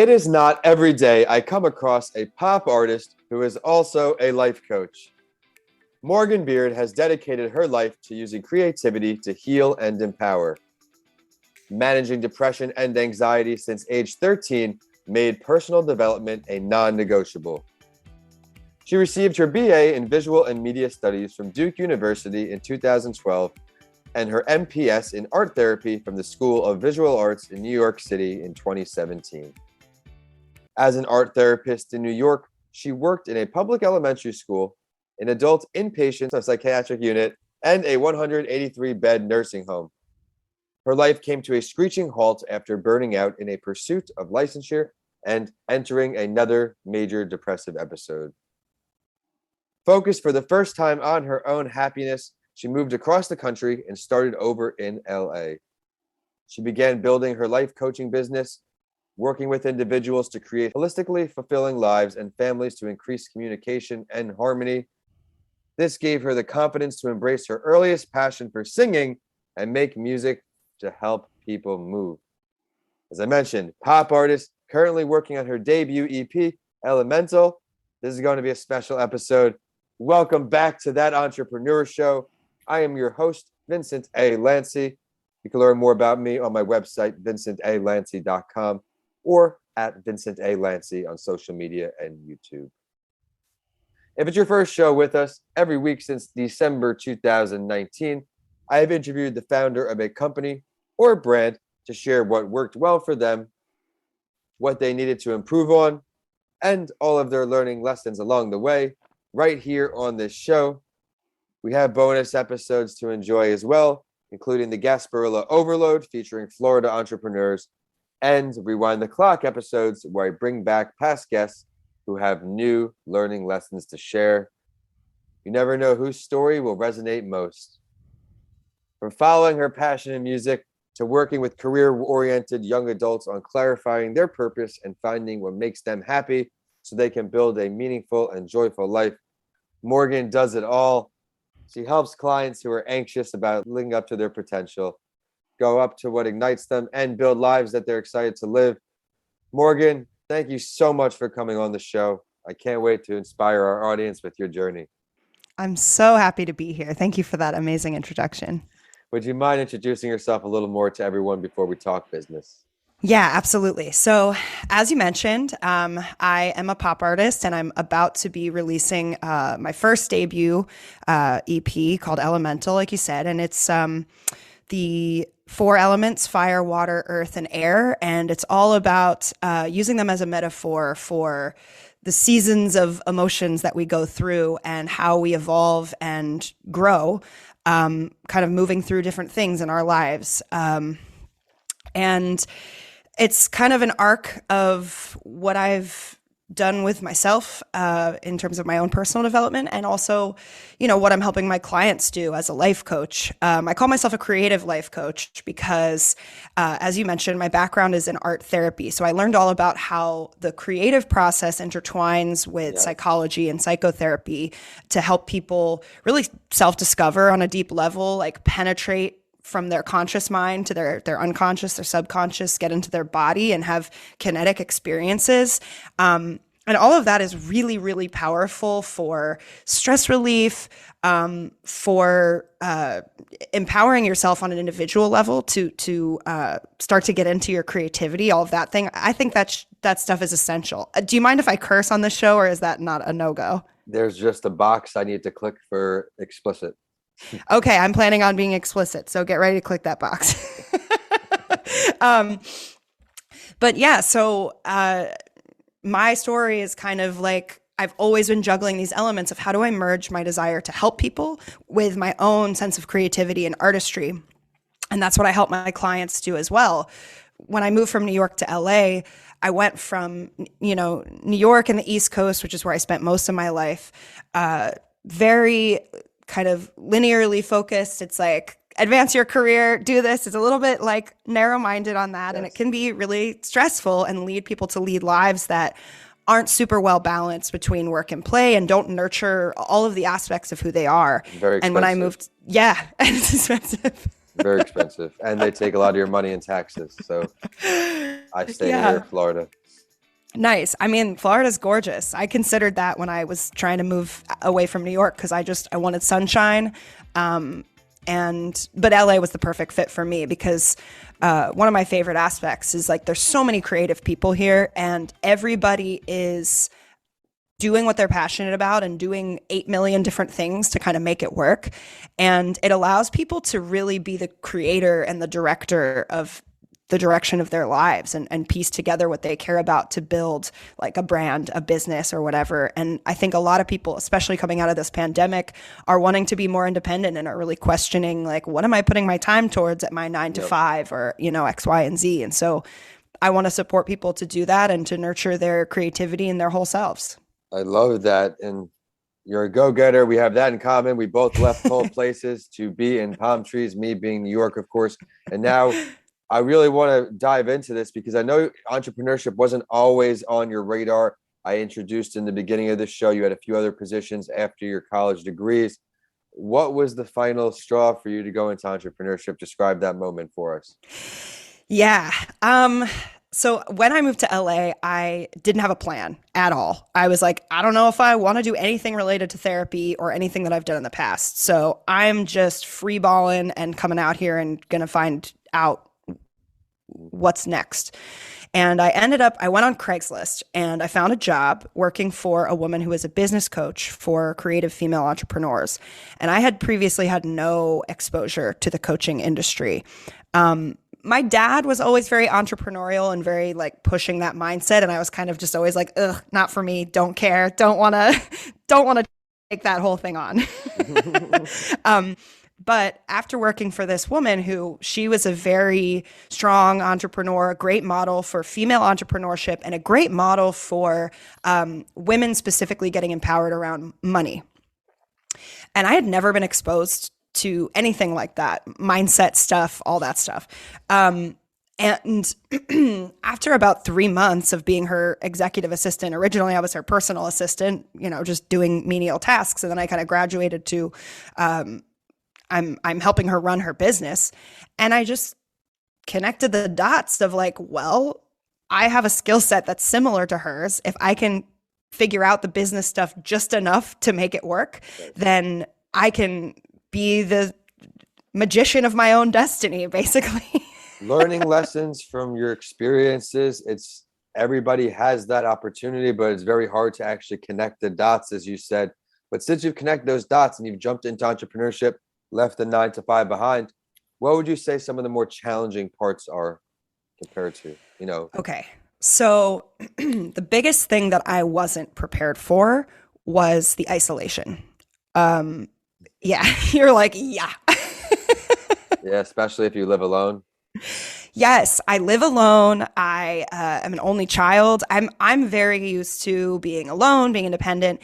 It is not every day I come across a pop artist who is also a life coach. Morgan Beard has dedicated her life to using creativity to heal and empower. Managing depression and anxiety since age 13 made personal development a non-negotiable. She received her BA in Visual and Media Studies from Duke University in 2012 and her MPS in Art Therapy from the School of Visual Arts in New York City in 2017. As an art therapist in New York, she worked in a public elementary school, an adult inpatient psychiatric unit, and a 183-bed nursing home. Her life came to a screeching halt after burning out in a pursuit of licensure and entering another major depressive episode. Focused for the first time on her own happiness, she moved across the country and started over in LA. She began building her life coaching business, working with individuals to create holistically fulfilling lives and families to increase communication and harmony. This gave her the confidence to embrace her earliest passion for singing and make music to help people move. As I mentioned, pop artist, currently working on her debut EP, Ele.mental. This is going to be a special episode. Welcome back to That Entrepreneur Show. I am your host, Vincent A. Lancy. You can learn more about me on my website, vincentalancy.com, or at Vincent A. Lancy on social media and YouTube. If it's your first show with us, every week since December 2019, I have interviewed the founder of a company or a brand to share what worked well for them, what they needed to improve on, and all of their learning lessons along the way, right here on this show. We have bonus episodes to enjoy as well, including the Gasparilla Overload featuring Florida entrepreneurs and Rewind the Clock episodes where I bring back past guests who have new learning lessons to share. You never know whose story will resonate most. From following her passion in music to working with career-oriented young adults on clarifying their purpose and finding what makes them happy so they can build a meaningful and joyful life, Morgan does it all. She helps clients who are anxious about living up to their potential, go up to what ignites them, and build lives that they're excited to live. Morgan, thank you so much for coming on the show. I can't wait to inspire our audience with your journey. I'm so happy to be here. Thank you for that amazing introduction. Would you mind introducing yourself a little more to everyone before we talk business? Yeah, absolutely. So as you mentioned, I am a pop artist and I'm about to be releasing my first debut EP called Ele.mental, like you said. And it's the 4 elements: fire, water, earth, and air. And it's all about using them as a metaphor for the seasons of emotions that we go through and how we evolve and grow, kind of moving through different things in our lives. And it's kind of an arc of what I've done with myself in terms of my own personal development and also, what I'm helping my clients do as a life coach. I call myself a creative life coach because, as you mentioned, my background is in art therapy. So I learned all about how the creative process intertwines with psychology and psychotherapy to help people really self-discover on a deep level, like penetrate from their conscious mind to their unconscious, their subconscious, get into their body and have kinetic experiences. And all of that is really, really powerful for stress relief, for empowering yourself on an individual level to start to get into your creativity, all of that thing. I think that stuff is essential. Do you mind if I curse on this show, or is that not a no-go? There's just a box I need to click for explicit. Okay, I'm planning on being explicit, so get ready to click that box. But yeah, so my story is kind of like I've always been juggling these elements of how do I merge my desire to help people with my own sense of creativity and artistry. And that's what I help my clients do as well. When I moved from New York to LA, I went from, New York and the East Coast, which is where I spent most of my life, very kind of linearly focused. It's like, advance your career, do this. It's a little bit like narrow-minded on that. Yes. And it can be really stressful and lead people to lead lives that aren't super well balanced between work and play and don't nurture all of the aspects of who they are. Very expensive. And when I moved, it's expensive. Very expensive. And they take a lot of your money in taxes. So I stay here in Florida. Nice. I mean, Florida's gorgeous. I considered that when I was trying to move away from New York because I wanted sunshine. But LA was the perfect fit for me because one of my favorite aspects is like there's so many creative people here and everybody is doing what they're passionate about and doing 8 million different things to kind of make it work. And it allows people to really be the creator and the director of the direction of their lives and piece together what they care about to build like a brand, a business or whatever. And I think a lot of people, especially coming out of this pandemic, are wanting to be more independent and are really questioning like, what am I putting my time towards at my 9 to 5 or, X, Y, and Z. And so I want to support people to do that and to nurture their creativity and their whole selves. I love that. And you're a go-getter. We have that in common. We both left cold places to be in palm trees, me being New York, of course. And now I really want to dive into this because I know entrepreneurship wasn't always on your radar. I introduced in the beginning of the show, you had a few other positions after your college degrees. What was the final straw for you to go into entrepreneurship? Describe that moment for us. Yeah. So when I moved to LA, I didn't have a plan at all. I was like, I don't know if I want to do anything related to therapy or anything that I've done in the past. So I'm just free balling and coming out here and going to find out what's next. And I went on Craigslist and I found a job working for a woman who was a business coach for creative female entrepreneurs. And I had previously had no exposure to the coaching industry. My dad was always very entrepreneurial and very like pushing that mindset. And I was kind of just always like, ugh, not for me. Don't care. Don't want to take that whole thing on. But after working for this woman who she was a very strong entrepreneur, a great model for female entrepreneurship and a great model for women specifically getting empowered around money. And I had never been exposed to anything like that, mindset stuff, all that stuff. And after about 3 months of being her executive assistant, originally I was her personal assistant, just doing menial tasks. And then I kind of graduated to, I'm helping her run her business. And I just connected the dots of like, well, I have a skill set that's similar to hers. If I can figure out the business stuff just enough to make it work, then I can be the magician of my own destiny, basically. Learning lessons from your experiences. Everybody has that opportunity, but it's very hard to actually connect the dots, as you said. But since you've connected those dots and you've jumped into entrepreneurship, left the 9 to 5 behind, what would you say some of the more challenging parts are compared to, Okay. So the biggest thing that I wasn't prepared for was the isolation. Yeah, you're like, yeah. Yeah, especially if you live alone. Yes, I live alone. I am an only child. I'm very used to being alone, being independent.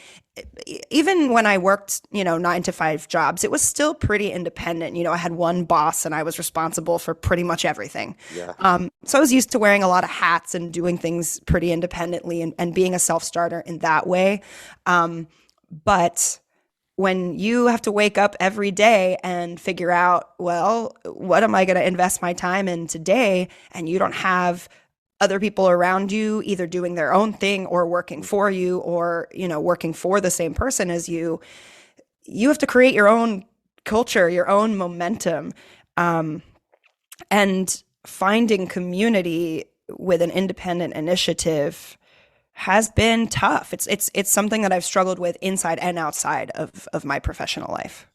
Even when I worked, 9 to 5 jobs, it was still pretty independent. I had one boss and I was responsible for pretty much everything. Yeah. So I was used to wearing a lot of hats and doing things pretty independently and being a self-starter in that way. But when you have to wake up every day and figure out, well, what am I going to invest my time in today? And you don't have other people around you either doing their own thing or working for you or, working for the same person as you, you have to create your own culture, your own momentum. And finding community with an independent initiative has been tough. It's something that I've struggled with inside and outside of my professional life.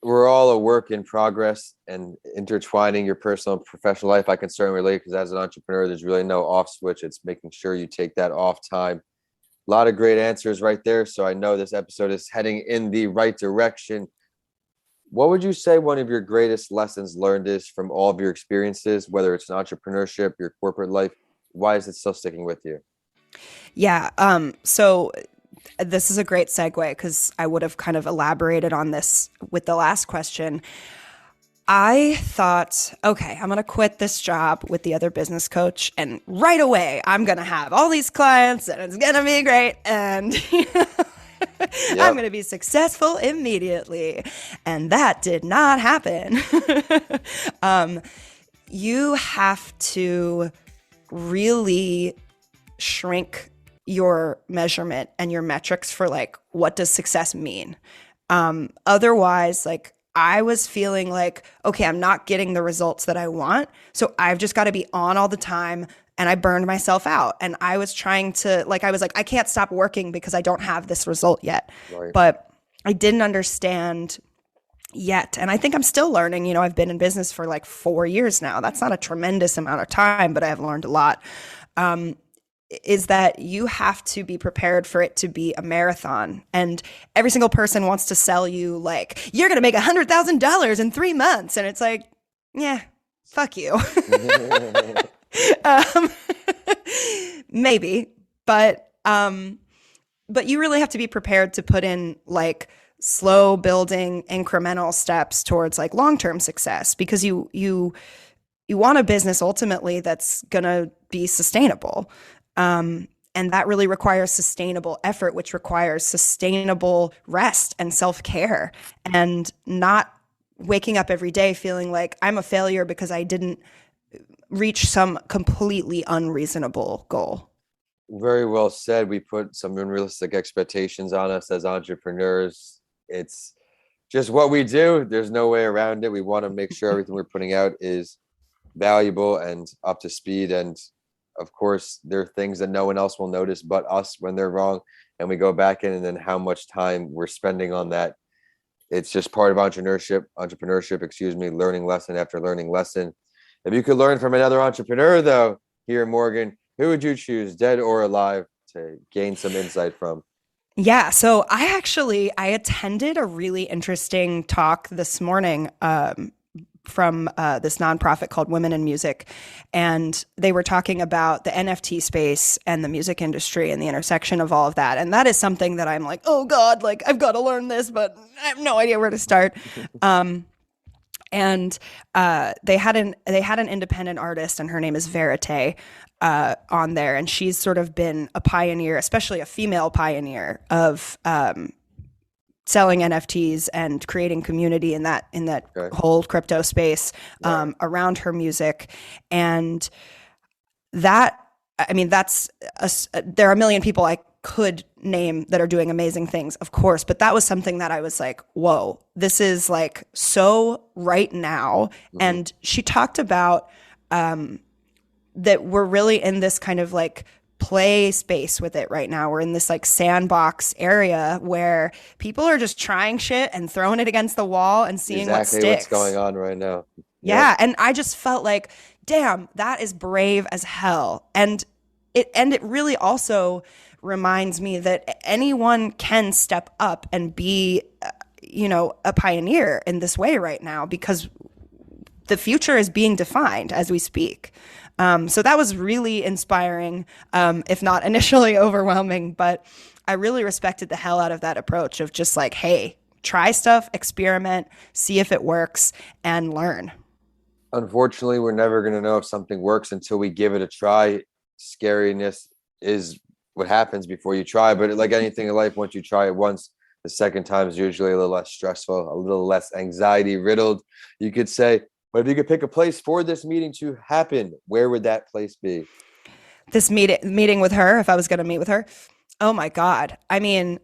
We're all a work in progress, and intertwining your personal and professional life, I can certainly relate because as an entrepreneur, there's really no off switch. It's making sure you take that off time. A lot of great answers right there. So I know this episode is heading in the right direction. What would you say one of your greatest lessons learned is from all of your experiences, whether it's in entrepreneurship, your corporate life? Why is it still sticking with you? Yeah. So this is a great segue because I would have kind of elaborated on this with the last question. I thought, okay, I'm going to quit this job with the other business coach and right away I'm going to have all these clients and it's going to be great. And I'm going to be successful immediately. And that did not happen. You have to really shrink your measurement and your metrics for like, what does success mean? Otherwise, like, I was feeling like, okay, I'm not getting the results that I want. So I've just got to be on all the time. And I burned myself out. And I was trying to, like, I was like, I can't stop working because I don't have this result yet. Right. But I didn't understand yet. And I think I'm still learning. You know, I've been in business for like 4 years now. That's not a tremendous amount of time, but I have learned a lot. Is that you have to be prepared for it to be a marathon. And every single person wants to sell you like, you're going to make $100,000 in 3 months. And it's like, yeah, fuck you. Maybe, but you really have to be prepared to put in like slow building incremental steps towards like long-term success, because you want a business ultimately that's going to be sustainable. And that really requires sustainable effort, which requires sustainable rest and self-care, and not waking up every day feeling like I'm a failure because I didn't reach some completely unreasonable goal. Very well said. We put some unrealistic expectations on us as entrepreneurs. It's just what we do. There's no way around it. We want to make sure everything we're putting out is valuable and up to speed. And of course, there are things that no one else will notice but us when they're wrong. And we go back in, and then how much time we're spending on that. It's just part of entrepreneurship, learning lesson after learning lesson. If you could learn from another entrepreneur, though, here, Morgan, who would you choose, dead or alive, to gain some insight from? Yeah, so I attended a really interesting talk this morning from this nonprofit called Women in Music, and they were talking about the NFT space and the music industry and the intersection of all of that. And that is something that I'm like, oh God, like I've got to learn this, but I have no idea where to start. And they had an independent artist, and her name is Verite, on there, and she's sort of been a pioneer, especially a female pioneer, of selling NFTs and creating community in that Okay. whole crypto space around her music. And that, I mean, there are a million people I could name that are doing amazing things, of course, but that was something that I was like, whoa, this is like so right now. Mm-hmm. And she talked about that we're really in this kind of like play space with it right now. We're in this like sandbox area where people are just trying shit and throwing it against the wall and seeing what sticks. Exactly what's going on right now. Yeah. Yep. And I just felt like, damn, that is brave as hell. And it really also reminds me that anyone can step up and be, a pioneer in this way right now, because the future is being defined as we speak. So that was really inspiring, if not initially overwhelming, but I really respected the hell out of that approach of just like, hey, try stuff, experiment, see if it works, and learn. Unfortunately, we're never going to know if something works until we give it a try. Scariness is what happens before you try, but like anything in life, once you try it once, the second time is usually a little less stressful, a little less anxiety riddled, you could say. But if you could pick a place for this meeting to happen, where would that place be? This meeting with her, if I was going to meet with her, oh my God. I mean,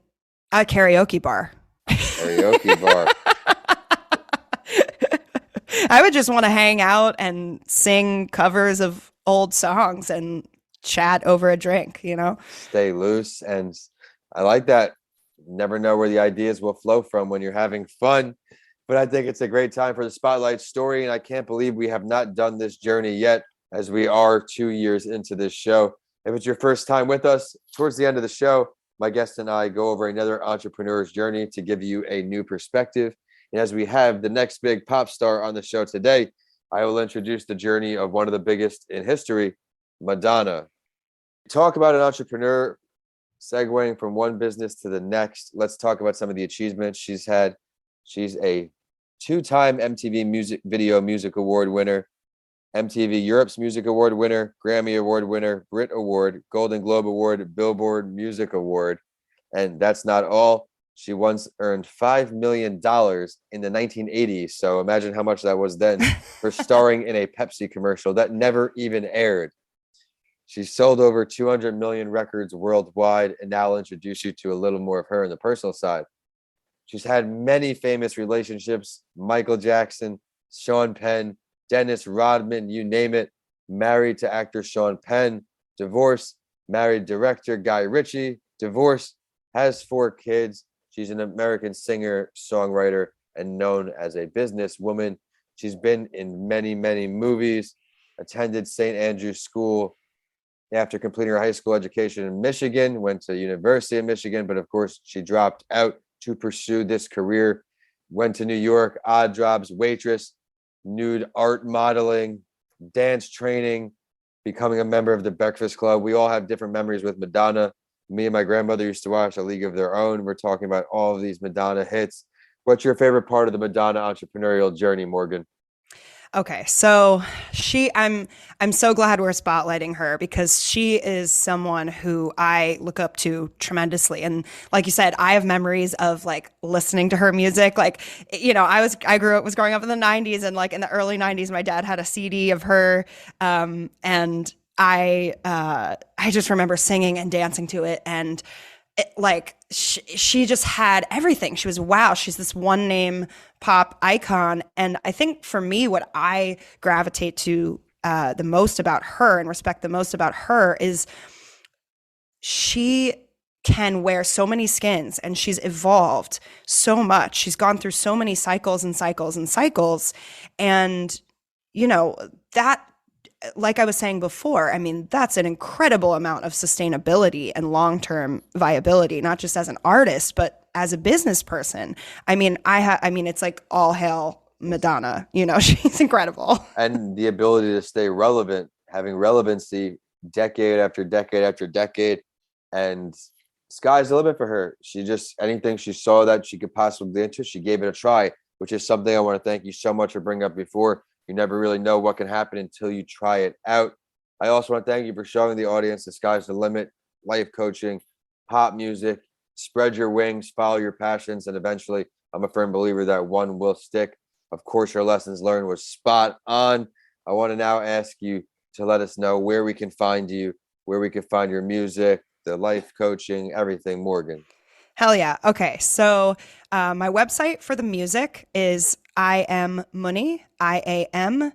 a karaoke bar. Karaoke bar. I would just want to hang out and sing covers of old songs and chat over a drink, Stay loose. And I like that. Never know where the ideas will flow from when you're having fun. But I think it's a great time for the Spotlight story. And I can't believe we have not done this journey yet, as we are 2 years into this show. If it's your first time with us, towards the end of the show, my guest and I go over another entrepreneur's journey to give you a new perspective. And as we have the next big pop star on the show today, I will introduce the journey of one of the biggest in history, Madonna. Talk about an entrepreneur segueing from one business to the next. Let's talk about some of the achievements she's had. She's a 2-time MTV Music Award winner, MTV Europe's Music Award winner, Grammy Award winner, Brit Award, Golden Globe Award, Billboard Music Award. And that's not all. She once earned $5 million in the 1980s. So imagine how much that was then for starring in a Pepsi commercial that never even aired. She's sold over 200 million records worldwide, and now I'll introduce you to a little more of her on the personal side. She's had many famous relationships: Michael Jackson, Sean Penn, Dennis Rodman, you name it. Married to actor Sean Penn, divorced, married director Guy Ritchie, divorced, has 4 kids. She's an American singer, songwriter, and known as a businesswoman. She's been in many, many movies, attended St. Andrew's School after completing her high school education in Michigan, went to University of Michigan, but of course she dropped out to pursue this career, went to New York, odd jobs, waitress, nude art modeling, dance training, becoming a member of the Breakfast Club. We all have different memories with Madonna. Me and my grandmother used to watch A League of Their Own. We're talking about all of these Madonna hits. What's your favorite part of the Madonna entrepreneurial journey, Morgan? Okay, so I'm so glad we're spotlighting her because she is someone who I look up to tremendously. And like you said, I have memories of like listening to her music. Like, you know, I was growing up in the 90s, and like in the early 90s, my dad had a CD of her, and I just remember singing and dancing to it, and she just had everything. She was, wow, she's this one name pop icon. And I think for me, what I gravitate to the most about her and respect the most about her is she can wear so many skins, and she's evolved so much. She's gone through so many cycles and cycles and cycles. And, you know, that, like I was saying before, I mean, that's an incredible amount of sustainability and long-term viability, not just as an artist, but as a business person. I mean, I mean, it's like all hail Madonna, you know, she's incredible. And the ability to stay relevant, having relevancy decade after decade after decade. And sky's the limit for her. She just, anything she saw that she could possibly get into, she gave it a try, which is something I want to thank you so much for bringing up before. You never really know what can happen until you try it out. I also want to thank you for showing the audience the sky's the limit, life coaching, pop music, spread your wings, follow your passions, and eventually I'm a firm believer that one will stick. Of course, your lessons learned was spot on. I want to now ask you to let us know where we can find you, where we can find your music, the life coaching, everything, Morgan. Hell yeah. Okay. So my website for the music is IamMunie, IamMunie.com.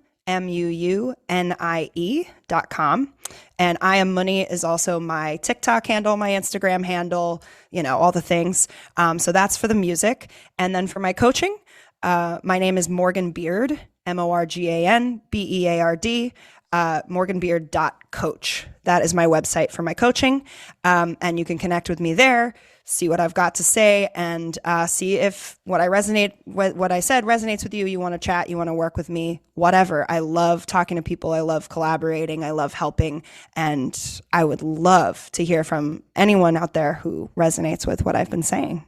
And I Am Money is also my TikTok handle, my Instagram handle, you know, all the things. So that's for the music. And then for my coaching, my name is Morgan Beard, MorganBeard, morganbeard.coach. That is my website for my coaching. And you can connect with me there, see what I've got to say, and see if what I said resonates with you. You want to chat, you want to work with me, whatever. I love talking to people. I love collaborating. I love helping. And I would love to hear from anyone out there who resonates with what I've been saying.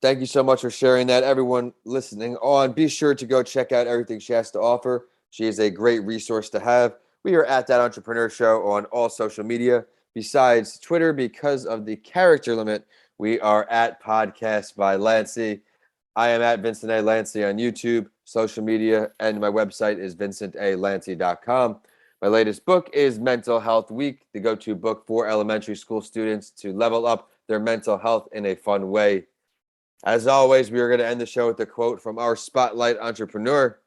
Thank you so much for sharing that. Everyone listening on, be sure to go check out everything she has to offer. She is a great resource to have. We are at That Entrepreneur Show on all social media. Besides Twitter, because of the character limit, we are at Podcast by Lancey. I am at Vincent A. Lancey on YouTube, social media, and my website is vincentalancey.com. My latest book is Mental Health Week, the go-to book for elementary school students to level up their mental health in a fun way. As always, we are going to end the show with a quote from our spotlight entrepreneur.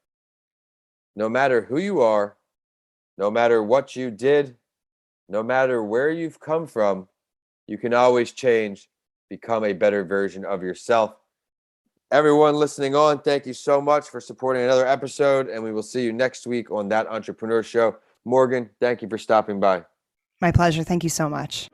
No matter who you are, no matter what you did, no matter where you've come from, you can always change, become a better version of yourself. Everyone listening on, thank you so much for supporting another episode, and we will see you next week on That Entrepreneur Show. Morgan, thank you for stopping by. My pleasure. Thank you so much.